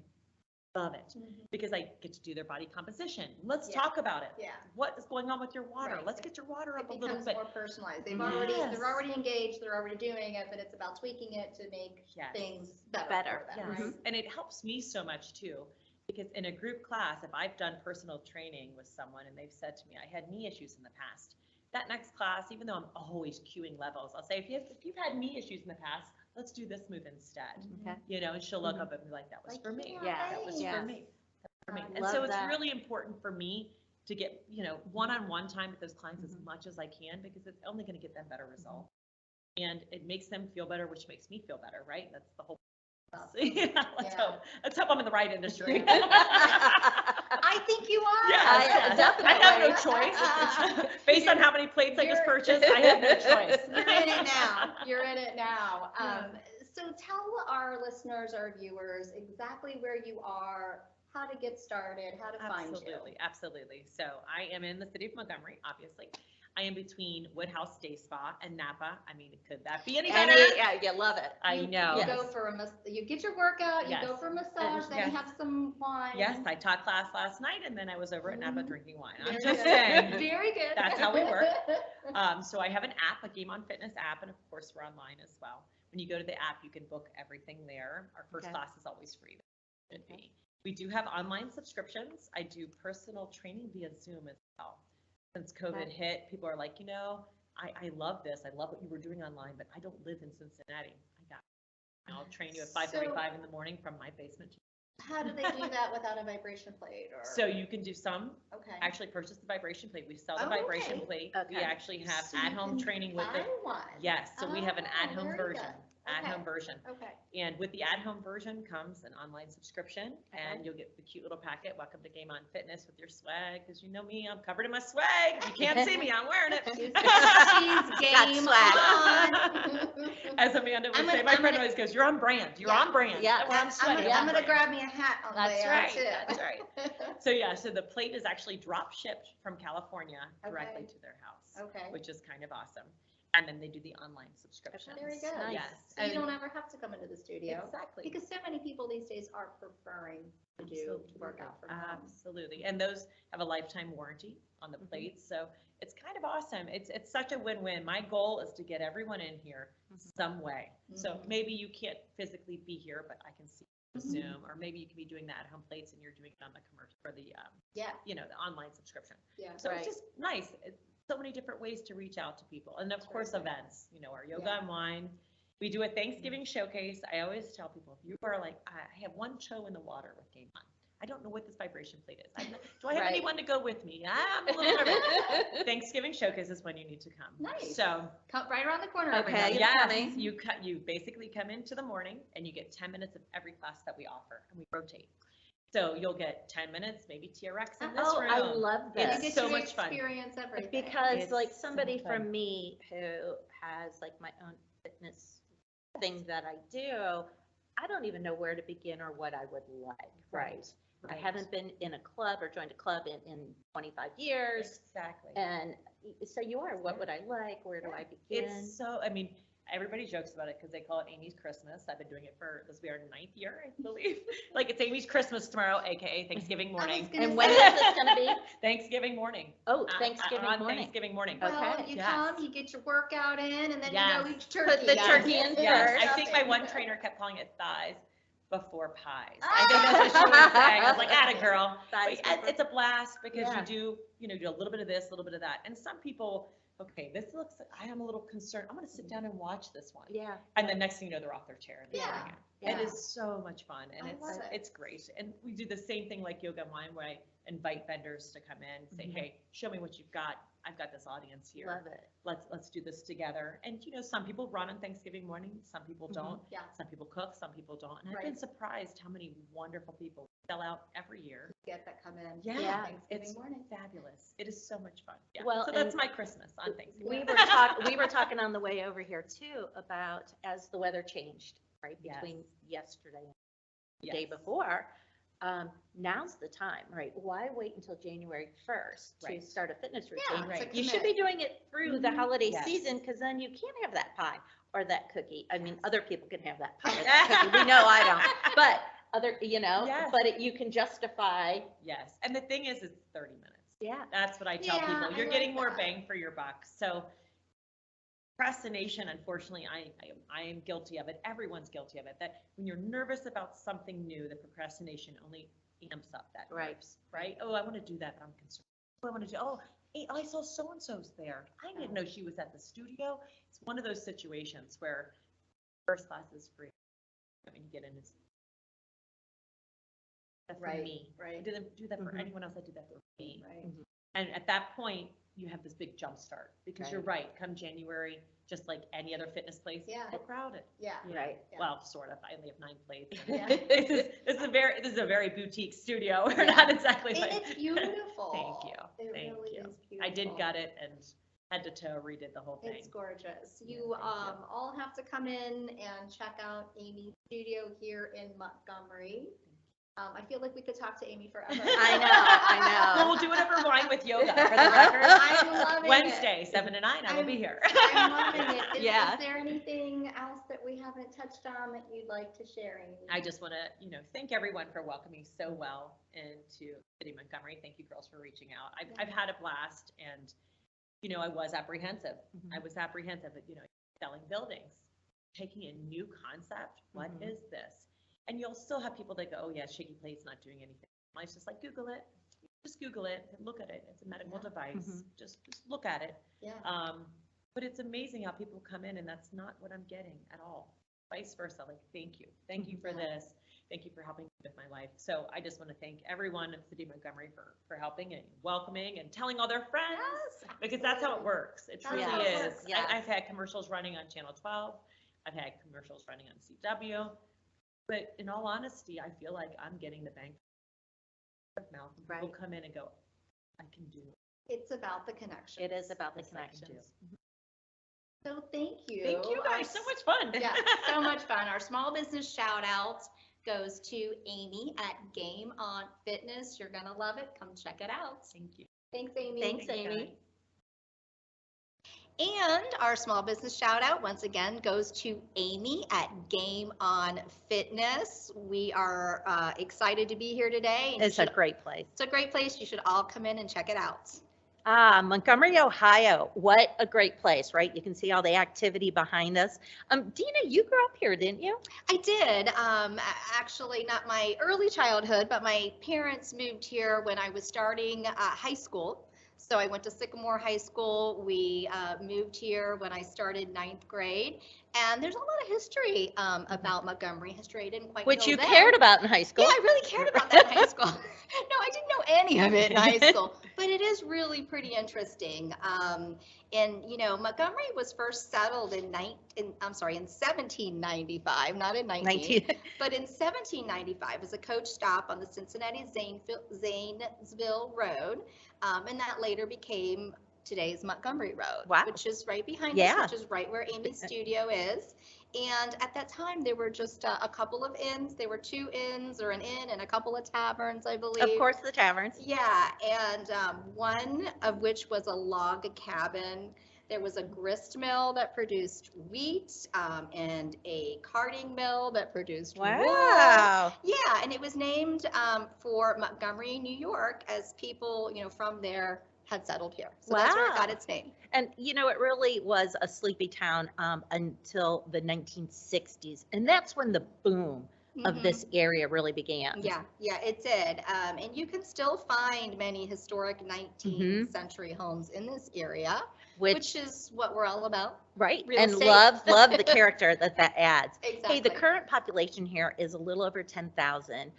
love it because I get to do their body composition. Let's talk about it. Yeah. What is going on with your water? Right. Let's get your water up a It little becomes bit. more personalized. They're Yes. already engaged, they're already doing it, but it's about tweaking it to make things better for them, Yes. right? And it helps me so much too, because in a group class, if I've done personal training with someone and they've said to me, I had knee issues in the past, that next class, even though I'm always cueing levels, I'll say, if you've had knee issues in the past, let's do this move instead. Okay. You know, and she'll look up and be like, that was for me. Yeah. That was Yes. for me. For me. I And love so it's that. really important for me to get, one-on-one time with those clients as much as I can, because it's only going to get them better results. And it makes them feel better, which makes me feel better, right? That's the whole. Let's hope I'm in the right industry. I think you are. Yeah, definitely. I have no choice. Based on how many plates I just purchased, I have no choice. You're in it now. You're in it now. So tell our listeners, our viewers, exactly where you are, how to get started, how to find you. Absolutely. So I am in the city of Montgomery, obviously. I am between Woodhouse Day Spa and Napa. I mean, could that be any better? Yeah, you love it. I know. You go for you get your workout, you go Yes. for a massage, then you have some wine. Yes, I taught class last night, and then I was over at Napa drinking wine. I'm Very just good. saying. Very good. That's how we work. So I have an app, a Game On Fitness app, and of course we're online as well. When you go to the app, you can book everything there. Our first class is always free. That should be. We do have online subscriptions. I do personal training via Zoom as well. Since COVID hit, people are like, I love this. I love what you were doing online, but I don't live in Cincinnati. I'll train you at 5:45 in the morning from my basement. How do they do that without a vibration plate? Or So you can do some. okay. Actually purchase the vibration plate. We sell the Oh, vibration okay. plate. We Okay. actually have So you at-home can training with buy it. one. Yes, so we have an Oh, at-home very version. good. At-home Okay. version. Okay. And with the at-home version comes an online subscription, and you'll get the cute little packet. Welcome to Game On Fitness with your swag, because you know me, I'm covered in my swag. You can't see me, I'm wearing it. She's Got game swag. on. As Amanda would I'm say, gonna- my I'm friend gonna- always goes, "You're on brand. You're Yeah. on brand." Yeah. And when I'm sweaty, I'm on gonna brand. grab me a hat on That's there right. too. That's right. So yeah, so the plate is actually drop shipped from California directly Okay. to their house, Okay. which is kind of awesome. And then they do the online subscriptions. Very good. Nice. Yes. So you And- don't ever have to come into the studio. Exactly. Because so many people these days are preferring to do workout from home. Absolutely. And those have a lifetime warranty on the plates. So it's kind of awesome. It's such a win-win. My goal is to get everyone in here some way. So maybe you can't physically be here, but I can see you on Zoom, or maybe you can be doing the at-home plates and you're doing it on the commercial or the Yeah. the online subscription. Yeah. So Right. it's just nice. It's so many different ways to reach out to people. And of That's course, very good. events, our yoga Yeah. and wine. We do a Thanksgiving showcase. I always tell people, if you are like, I have one toe in the water with Game On. I don't know what this vibration plate is. Do I have Right. anyone to go with me? I'm a little nervous. Thanksgiving showcase is when you need to come. Nice. So Come right around the corner. Okay. everybody. It's yes, coming. you basically come into the morning and you get 10 minutes of every class that we offer, and we rotate. So you'll get 10 minutes, maybe TRX in this Oh, room. I love And this. you get so to much fun. experience everything. Because It's like so somebody fun. from me who has like my own fitness thing that I do, I don't even know where to begin or what I would like, right? I haven't been in a club or joined a club in 25 years. Exactly. And so you are, what would I like? Where do I begin? It's so, everybody jokes about it because they call it Amy's Christmas. I've been doing it for, this will be our 9th year, I believe. Like, it's Amy's Christmas tomorrow, AKA Thanksgiving morning. And when is this gonna be? Thanksgiving morning. Oh, Thanksgiving On morning. Thanksgiving morning. Well, Okay. you Yes. come, you get your workout in, and then Yes. you go eat turkey. Put the turkey in Yes, first. I think my one trainer kept calling it thighs before pies. I think that's what she was saying. I was like, atta girl. Thighs But before- it's a blast because Yeah. you do a little bit of this, a little bit of that. And some people okay, this looks, I am a little concerned. I'm going to sit down and watch this one. Yeah. And the next thing you know, they're off their chair and they're Yeah. doing it. Yeah. It is so much fun, and I love it. it's great. And we do the same thing like Yoga Wine, where I invite vendors to come in, say, Mhm. hey, show me what you've got. I've got this audience here. Love it. Let's do this together. And some people run on Thanksgiving morning, some people don't. Yeah. Some people cook, some people don't. And I've Right. been surprised how many wonderful people sell out every year. Get that come in. Yeah, Thanksgiving it's morning. fabulous. It is so much fun. Yeah. Well, So that's and my Christmas on Thanksgiving. We were talking on the way over here too about as the weather changed, right, Yes. between yesterday and the Yes. day before. Now's the time, right? Why wait until January 1st to Right. start a fitness Yeah, routine? Right. to You should commit. be doing it through the Mhm. holiday Yes. season, because then you can't have that pie or that cookie. I mean, Yes. other people can have that pie or that cookie. We know I don't, but Yes. but you can justify, Yes. And the thing is, it's 30 minutes. yeah. That's what I tell Yeah, people. I You're like getting more that. bang for your buck. So procrastination, unfortunately, I am guilty of it. Everyone's guilty of it. That when you're nervous about something new, the procrastination only amps up that Right. nerves, right? Oh, I want to do that, but I'm concerned. Oh, I want to do, oh, hey, I saw so-and-so's there. I didn't know she was at the studio. It's one of those situations where first class is free. When you get in, it's that's for Right, me. I right. didn't do that for Mhm. anyone else. I did that for me. Right. And at that point, you have this big jump start because you're Right. right. Come January, just like any other fitness place, Yeah. it's crowded. Yeah. Right. Yeah. Well, sort of. I only have 9 plates. Yeah. This is a very boutique studio. We're not exactly And like. it's beautiful. Thank you. It Thank really you. is beautiful. I did gut it and head to toe redid the whole thing. It's gorgeous. Yeah, You thank you. all have to come in and check out Amy's studio here in Montgomery. I feel like we could talk to Amy forever. I Well, know. we'll do whatever wine with yoga for the record. I'm loving it. Wednesday, 7 to 9, I will be here. I'm loving it. Yeah. Is there anything else that we haven't touched on that you'd like to share, Amy? I just want to, thank everyone for welcoming so well into City of Montgomery. Thank you, girls, for reaching out. I've had a blast, and, I was apprehensive. Mhm. I was apprehensive, but, selling buildings, taking a new concept. What Mhm. is this? And you'll still have people that go, oh, yeah, Shaky Plate's not doing anything. I was just like, Google it. Just Google it and look at it. It's a medical Yeah. device. Mhm. Just look at it. Yeah. But it's amazing how people come in and that's not what I'm getting at all. Vice versa. Like, thank you. Thank you for Yeah. this. Thank you for helping me with my life. So I just want to thank everyone at City of Montgomery for helping and welcoming and telling all their friends, Yes, because that's how it absolutely. works. It That's truly how it is. works, yes. I've had commercials running on Channel 12. I've had commercials running on CW. But in all honesty, I feel like I'm getting the bang for mouth. People Right. come in and go, I can do it. It's about the connection. It is about the Yes, I can do. connections. So thank you. Thank you guys. So much fun. Yeah, so much fun. Our small business shout out goes to Amy at Game On Fitness. You're gonna love it. Come check it out. Thank you. Thanks, Amy. Thanks, Thanks, Amy. guys. And our small business shout out once again goes to Amy at Game On Fitness. We are excited to be here today. and you It's a should- great place. It's a great place. You should all come in and check it out. Montgomery, Ohio. What a great place, right? You can see all the activity behind us. Dena, you grew up here, didn't you? I did. Actually, not my early childhood, but my parents moved here when I was starting high school. So I went to Sycamore High School. We moved here when I started 9th grade. And there's a lot of history about Montgomery, history I didn't quite Which know you then. cared about in high school. Yeah, I really cared about that in high school. No, I didn't know any of it in high school, but it is really pretty interesting. Montgomery was first settled in 1795, not in 19, but in 1795 as a coach stop on the Cincinnati Zanesville Road, and that later became today's Montgomery Road, Wow. which is right behind Yeah. us, which is right where Amy's studio is. And at that time, there were just a couple of inns. There were 2 inns or an inn and a couple of taverns, I believe. Of course, the taverns. Yeah, and one of which was a log cabin. There was a grist mill that produced wheat and a carding mill that produced wool. Wow. Yeah, and it was named for Montgomery, New York, as people, from there had settled here. So that's where it got Wow. its name. And, it really was a sleepy town until the 1960s. And that's when the boom of this area really began. Yeah, yeah, it did. And you can still find many historic 19th century homes in this area, which is what we're all about. Right, Real and estate. love the character that adds. Exactly. Hey, the current population here is a little over 10,000.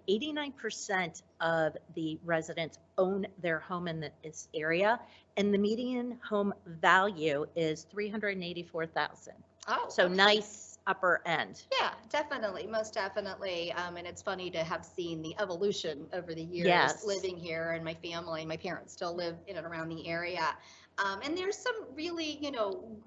89% of the residents own their home in this area, and the median home value is 384,000. Oh, So okay. nice upper end. Yeah, definitely, most definitely. And it's funny to have seen the evolution over the years Yes. living here, and my family, my parents still live in and around the area. And there's some really,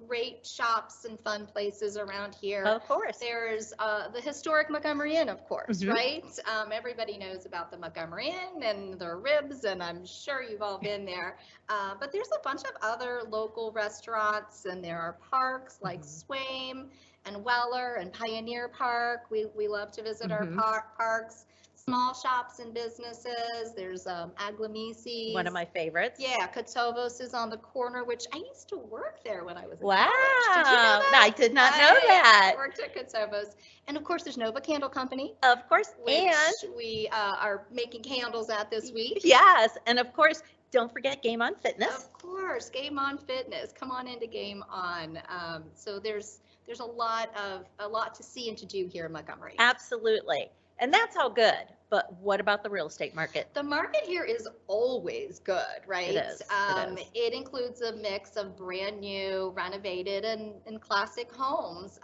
great shops and fun places around here. Of course. There's the historic Montgomery Inn, of course, Mhm. right? Everybody knows about the Montgomery Inn and their ribs, and I'm sure you've all been there. But there's a bunch of other local restaurants, and there are parks like Swaim and Weller and Pioneer Park. We love to visit our parks. Small shops and businesses. There's Aglamisi's. One of my favorites. Yeah, Kotovos is on the corner, which I used to work there when I was in Wow. college. Did you know that? I did not know that. I worked at Kotovos. And of course, there's Nova Candle Company, Of course, which and we are making candles at this week. yes, and of course, don't forget Game On Fitness. Of course, Game On Fitness. Come on into Game On. So there's a lot to see and to do here in Montgomery. Absolutely. And that's all good. But what about the real estate market? The market here is always good, right? It is. It includes a mix of brand new, renovated, and classic homes.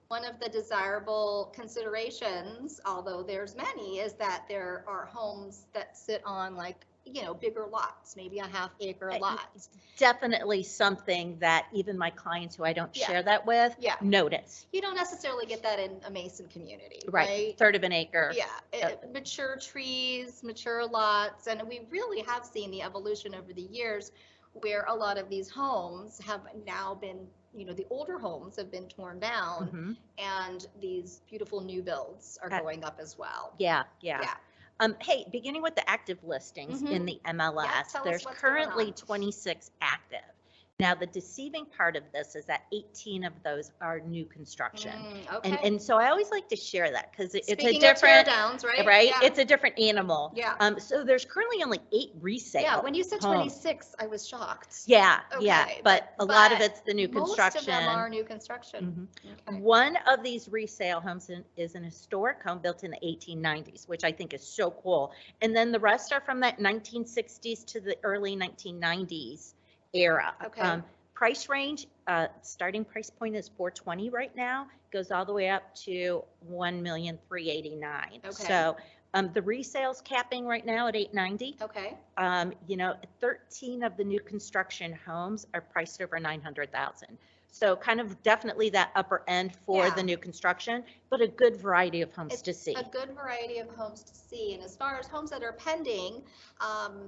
One of the desirable considerations, although there's many, is that there are homes that sit on bigger lots, maybe a half-acre lot. Definitely something that even my clients who I don't Yeah. share that with Yeah. notice. You don't necessarily get that in a Mason community, Right. right? Third of an acre. Yeah, mature trees, mature lots, and we really have seen the evolution over the years where a lot of these homes have now been, the older homes have been torn down, Mhm. and these beautiful new builds are going up as well. Yeah. Yeah. Hey, beginning with the active listings in the MLS, Yeah, tell us there's what's going currently on. 26 active. Now, the deceiving part of this is that 18 of those are new construction. Okay. And so I always like to share that because it's Speaking a different, of tear downs, right? right? Yeah. It's a different animal. Yeah. So there's currently only 8 resale. Yeah, when you said homes. 26, I was shocked. Yeah, yeah, Okay, but a lot of but it's the new Most construction. of them are new construction. Okay. One of these resale homes is an historic home built in the 1890s, which I think is so cool. And then the rest are from that 1960s to the early 1990s era. Okay. Price range, starting price point is $420 right now, goes all the way up to $1,389,000. Okay. So the resales capping right now at $890. Okay. 13 of the new construction homes are priced over $900,000. So kind of definitely that upper end for Yeah. the new construction, but a good variety of homes to see. A good variety of homes to see. And as far as homes that are pending,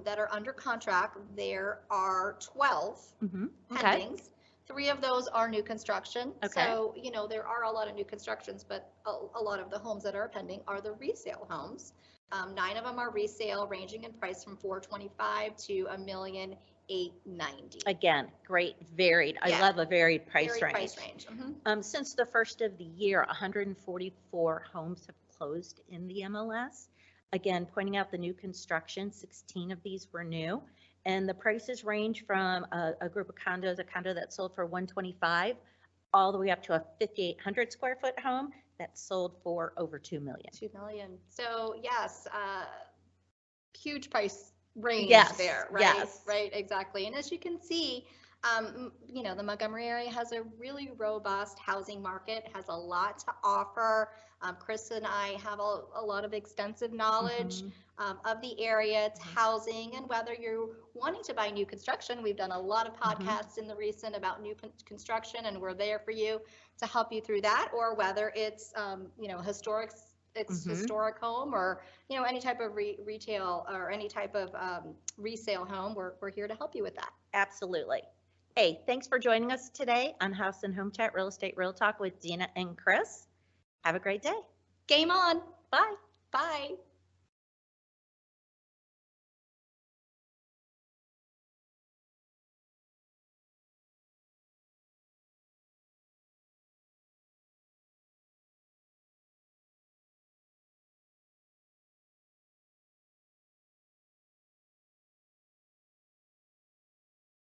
that are under contract, there are 12 Okay. pendings. 3 of those are new construction. Okay. So, there are a lot of new constructions, but a lot of the homes that are pending are the resale homes. 9 of them are resale, ranging in price from $425,000 to $1,890,000. Again, great, varied. I Yeah. love a varied price Very range. price range. Mhm. Since the first of the year, 144 homes have closed in the MLS. Again, pointing out the new construction, 16 of these were new. And the prices range from a group of condos, a condo that sold for $125,000, all the way up to a 5,800 square foot home that sold for over $2 million. $2 million. So yes, huge price range Yes, there, right? yes. Right, exactly. And as you can see, the Montgomery area has a really robust housing market, has a lot to offer. Chris and I have a lot of extensive knowledge of the area, its housing, and whether you're wanting to buy new construction. We've done a lot of podcasts in the recent about new construction, and we're there for you to help you through that, or whether it's, historic home, or any type of retail or any type of resale home. We're here to help you with that. Absolutely. Hey, thanks for joining us today on House and Home Chat Real Estate Real Talk with Dena and Chris. Have a great day. Game on. Bye. Bye.